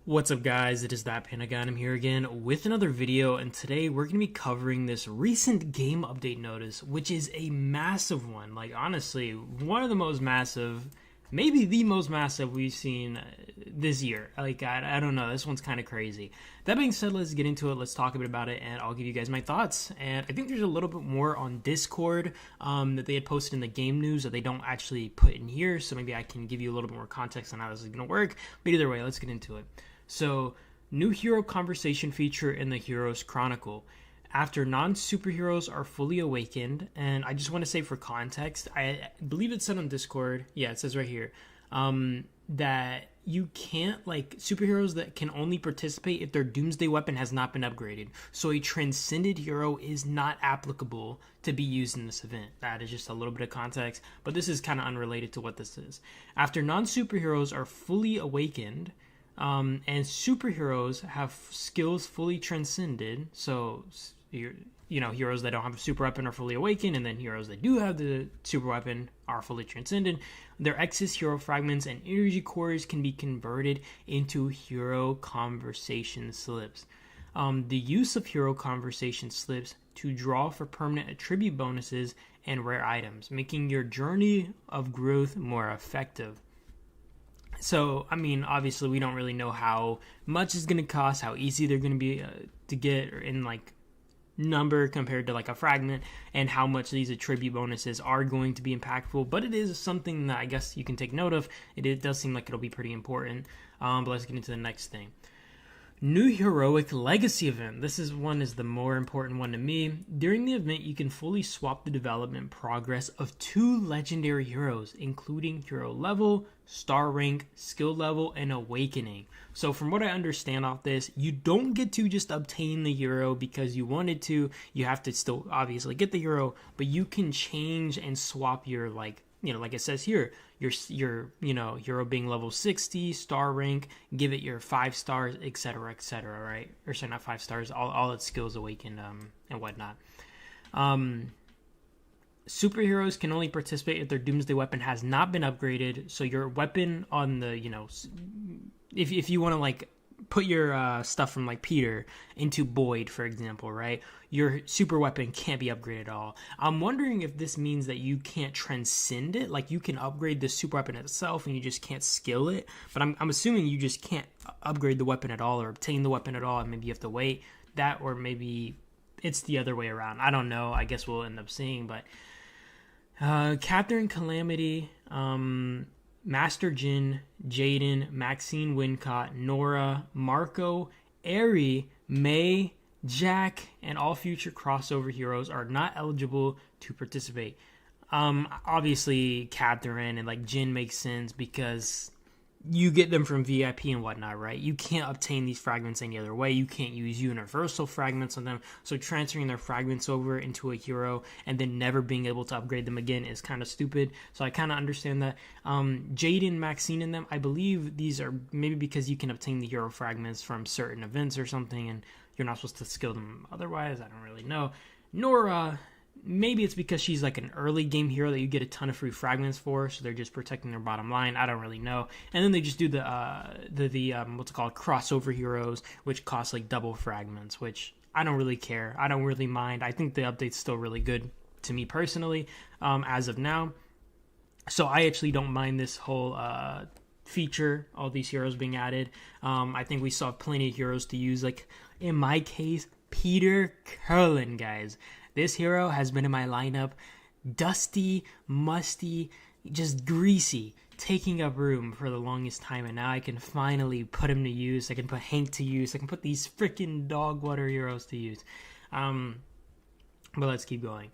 What's up guys, it is That Pentagon. I'm here again with another video, and today we're going to be covering this recent game update notice, which is a massive one. Like, honestly, one of the most massive, maybe the most massive we've seen this year. Like, I don't know, this one's kind of crazy. That being said, let's get into it, let's talk a bit about it, and I'll give you guys my thoughts. And I think there's a little bit more on Discord that they had posted in the game news that they don't actually put in here, so maybe I can give you a little bit more context on how this is going to work. But either way, let's get into it. So, new hero conversation feature in the Heroes Chronicle. After non-superheroes are fully awakened, and I just want to say for context, I believe it said on Discord, yeah, it says right here, that you can't, like, superheroes that can only participate if their Doomsday weapon has not been upgraded. So a transcended hero is not applicable to be used in this event. That is just a little bit of context, but this is kind of unrelated to what this is. After non-superheroes are fully awakened, and superheroes have skills fully transcended, so heroes that don't have a super weapon are fully awakened, and then heroes that do have the super weapon are fully transcended. Their excess hero fragments and energy cores can be converted into hero conversation slips. The use of hero conversation slips to draw for permanent attribute bonuses and rare items, making your journey of growth more effective. So, I mean, obviously we don't really know how much it's going to cost, how easy they're going to be to get in, like, number compared to, like, a fragment, and how much these attribute bonuses are going to be impactful. But it is something that I guess you can take note of. It does seem like it'll be pretty important. But let's get into the next thing. New Heroic Legacy event. This is the more important one to me. During the event, you can fully swap the development progress of 2 legendary heroes, including hero level, star rank, skill level, and awakening. So from what I understand off this, you don't get to just obtain the hero because you wanted to. You have to still obviously get the hero, but you can change and swap your, like it says here, your hero being level 60, star rank, give it your 5 stars, etc., right? Or sorry, not 5 stars, all its skills awakened, and whatnot. Superheroes can only participate if their Doomsday weapon has not been upgraded. So your weapon on the, if you want to, like, put your stuff from, like, Peter into Boyd, for example, right? Your super weapon can't be upgraded at all. I'm wondering if this means that you can't transcend it. Like, you can upgrade the super weapon itself and you just can't skill it. But I'm assuming you just can't upgrade the weapon at all or obtain the weapon at all, and maybe you have to wait. That, or maybe it's the other way around. I don't know. I guess we'll end up seeing. But Catherine Calamity, Master Jin, Jaden, Maxine Wincott, Nora, Marco, Aerie, May, Jack, and all future crossover heroes are not eligible to participate. Obviously, Catherine and, like, Jin makes sense because you get them from VIP and whatnot, right? You can't obtain these fragments any other way. You can't use universal fragments on them. So transferring their fragments over into a hero and then never being able to upgrade them again is kind of stupid. So I kind of understand that. Jaden, Maxine, and them, I believe these are maybe because you can obtain the hero fragments from certain events or something, and you're not supposed to skill them otherwise. I don't really know. Nora, maybe it's because she's, like, an early game hero that you get a ton of free fragments for, so they're just protecting their bottom line. I don't really know. And then they just do the what's it called, crossover heroes, which cost, like, double fragments, which I don't really care. I don't really mind. I think the update's still really good to me personally, as of now. So I actually don't mind this whole feature, all these heroes being added. I think we saw plenty of heroes to use. Like, in my case, Peter Curlin, guys. This hero has been in my lineup, dusty, musty, just greasy, taking up room for the longest time, and now I can finally put him to use. I can put Hank to use. I can put these freaking dog water heroes to use. But let's keep going.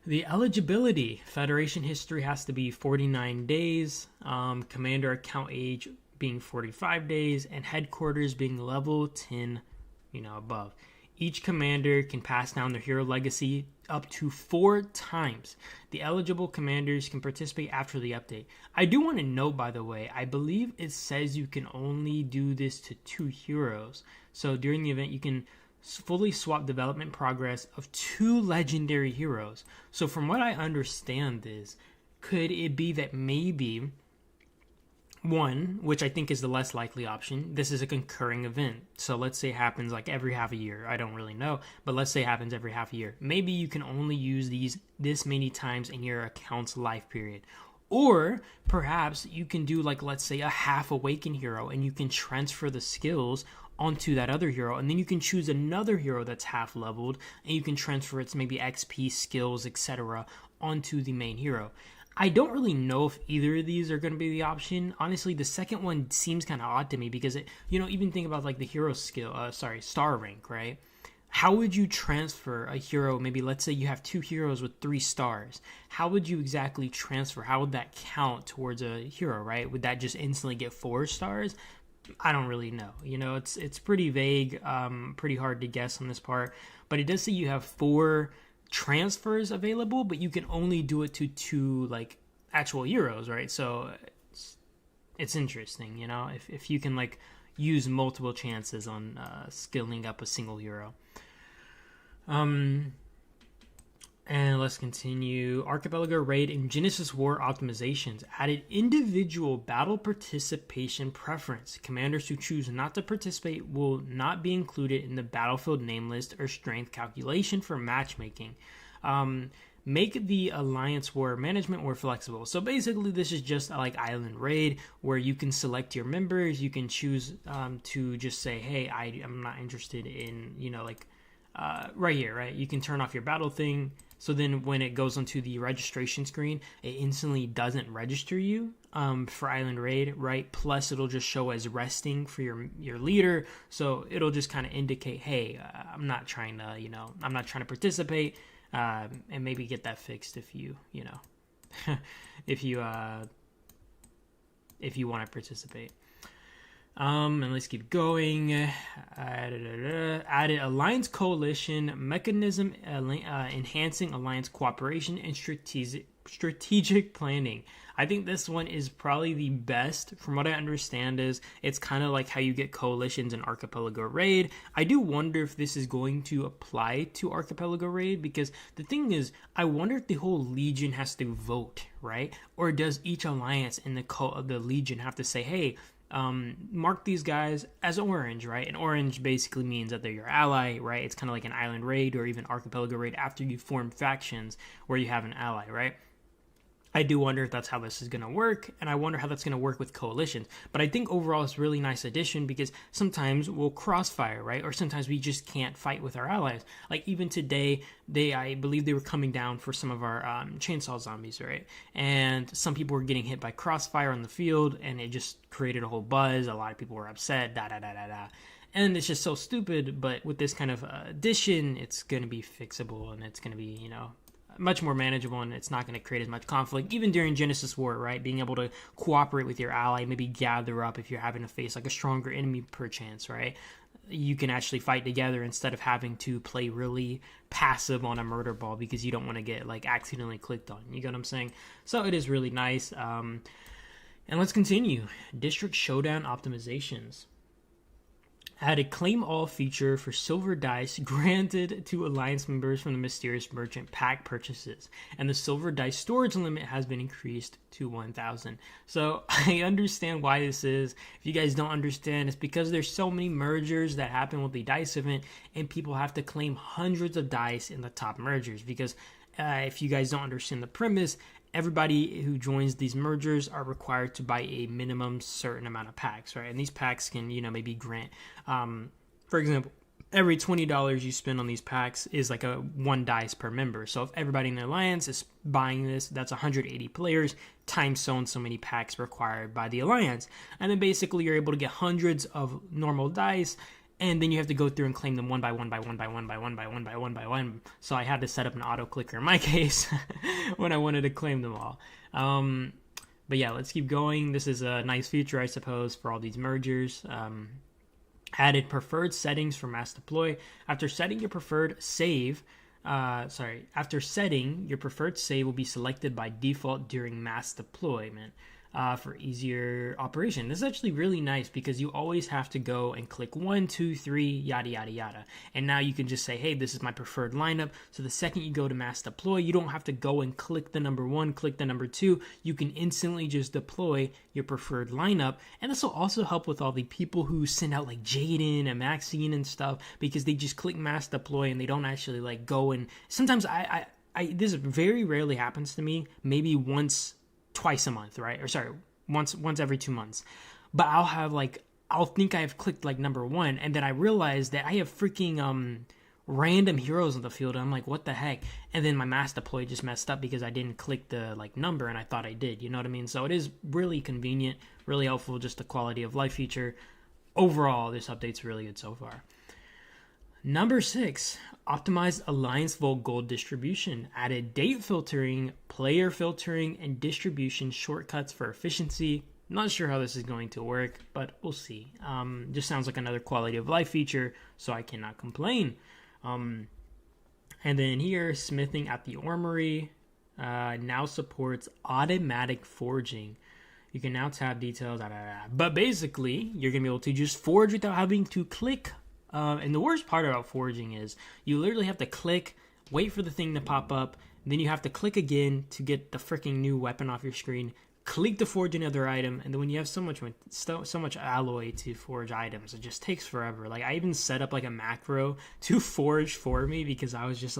The eligibility. Federation history has to be 49 days, commander account age being 45 days, and headquarters being level 10, above. Each commander can pass down their hero legacy up to 4 times. The eligible commanders can participate after the update. I do want to note, by the way, I believe it says you can only do this to 2 heroes. So during the event, you can fully swap development progress of 2 legendary heroes. So from what I understand is, could it be that maybe One, which I think is the less likely option, this is a concurring event. So let's say it happens like every half a year. I don't really know, but let's say it happens every half a year. Maybe you can only use these this many times in your account's life period. Or perhaps you can do like, let's say, a half awakened hero, and you can transfer the skills onto that other hero, and then you can choose another hero that's half leveled, and you can transfer its maybe XP, skills, etc. onto the main hero. I don't really know if either of these are going to be the option. Honestly, the second one seems kind of odd to me because even think about like the hero star rank, right? How would you transfer a hero? Maybe let's say you have 2 heroes with 3 stars. How would you exactly transfer? How would that count towards a hero, right? Would that just instantly get 4 stars? I don't really know. It's pretty vague, pretty hard to guess on this part. But it does say you have 4 transfers available, but you can only do it to 2 like actual heroes, right? So it's interesting, if you can like use multiple chances on skilling up a single hero. And let's continue. Archipelago Raid and Genesis War optimizations added individual battle participation preference. Commanders who choose not to participate will not be included in the battlefield name list or strength calculation for matchmaking. Make the Alliance War management more flexible. So basically, this is just like Island Raid, where you can select your members. You can choose to just say, hey, I'm not interested in, right here, right? You can turn off your battle thing. So then when it goes onto the registration screen, it instantly doesn't register you for Island Raid, right? Plus, it'll just show as resting for your leader. So it'll just kind of indicate, hey, I'm not trying to participate. And maybe get that fixed if you if you want to participate. And let's keep going. Added Alliance Coalition mechanism, enhancing Alliance cooperation and strategic planning. I think this one is probably the best. From what I understand, it's kind of like how you get coalitions in Archipelago Raid. I do wonder if this is going to apply to Archipelago Raid, because the thing is, I wonder if the whole Legion has to vote, right? Or does each alliance in the Legion have to say, hey, mark these guys as orange, right? And orange basically means that they're your ally, right? It's kind of like an Island Raid or even Archipelago Raid after you form factions where you have an ally, right? I do wonder if that's how this is going to work, and I wonder how that's going to work with coalitions. But I think overall it's a really nice addition, because sometimes we'll crossfire, right? Or sometimes we just can't fight with our allies. Like even today, I believe they were coming down for some of our chainsaw zombies, right? And some people were getting hit by crossfire on the field, and it just created a whole buzz. A lot of people were upset, And it's just so stupid, but with this kind of addition, it's going to be fixable, and it's going to be, much more manageable, and it's not going to create as much conflict, even during Genesis War, right? Being able to cooperate with your ally, maybe gather up if you're having to face like a stronger enemy perchance, right? You can actually fight together instead of having to play really passive on a murder ball because you don't want to get like accidentally clicked on. You get what I'm saying? So it is really nice. And let's continue. District Showdown optimizations. Added claim all feature for silver dice granted to Alliance members from the Mysterious Merchant pack purchases, and the silver dice storage limit has been increased to 1,000. So I understand why this is. If you guys don't understand, it's because there's so many mergers that happen with the dice event, and people have to claim hundreds of dice in the top mergers, because if you guys don't understand the premise, everybody who joins these mergers are required to buy a minimum certain amount of packs, right? And these packs can, maybe grant, for example, every $20 you spend on these packs is like a 1 dice per member. So if everybody in the alliance is buying this, that's 180 players times so and so many packs required by the alliance. And then basically you're able to get hundreds of normal dice, and then you have to go through and claim them one by one. So I had to set up an auto clicker in my case when I wanted to claim them all. But yeah, let's keep going. This is a nice feature, I suppose, for all these mergers. Added preferred settings for mass deploy. After setting your preferred save will be selected by default during mass deployment. for easier operation. This is actually really nice because you always have to go and click 1, 2, 3, yada, yada, yada. And now you can just say, hey, this is my preferred lineup. So the second you go to mass deploy, you don't have to go and click the number 1, click the number 2. You can instantly just deploy your preferred lineup. And this will also help with all the people who send out like Jaden and Maxine and stuff, because they just click mass deploy and they don't actually like go and sometimes this very rarely happens to me, maybe twice a month, right? Or sorry, once every 2 months. But I'll think I've clicked like number 1, and then I realize that I have freaking random heroes on the field, and I'm like, what the heck? And then my mass deploy just messed up because I didn't click the like number, and I thought I did. You know what I mean? So it is really convenient, really helpful, just a quality of life feature. Overall, this update's really good so far. Number 6, optimized Alliance Vault gold distribution. Added date filtering, player filtering, and distribution shortcuts for efficiency. Not sure how this is going to work, but we'll see. Just sounds like another quality of life feature, so I cannot complain. And then here, smithing at the armory now supports automatic forging. You can now tab details, but basically, you're going to be able to just forge without having to click. And the worst part about forging is you literally have to click, wait for the thing to pop up, then you have to click again to get the freaking new weapon off your screen, click to forge another item, and then when you have so much alloy to forge items, it just takes forever. Like, I even set up like a macro to forge for me because I was just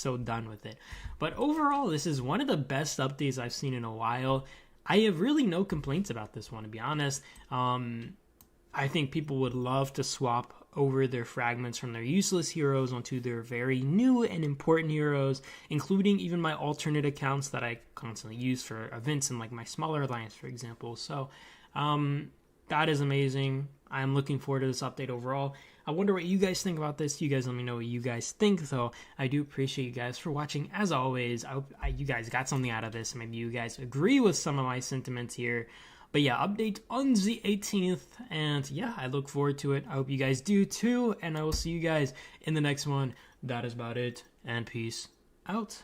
so done with it. But overall, this is one of the best updates I've seen in a while. I have really no complaints about this one, to be honest. I think people would love to swap over their fragments from their useless heroes onto their very new and important heroes, including even my alternate accounts that I constantly use for events in like my smaller alliance, for example. So that is amazing. I'm looking forward to this update overall. I wonder what you guys think about this. You guys let me know what you guys think, though. I do appreciate you guys for watching. As always, I hope you guys got something out of this. Maybe you guys agree with some of my sentiments here. But yeah, update on the 18th, and yeah, I look forward to it. I hope you guys do too, and I will see you guys in the next one. That is about it, and peace out.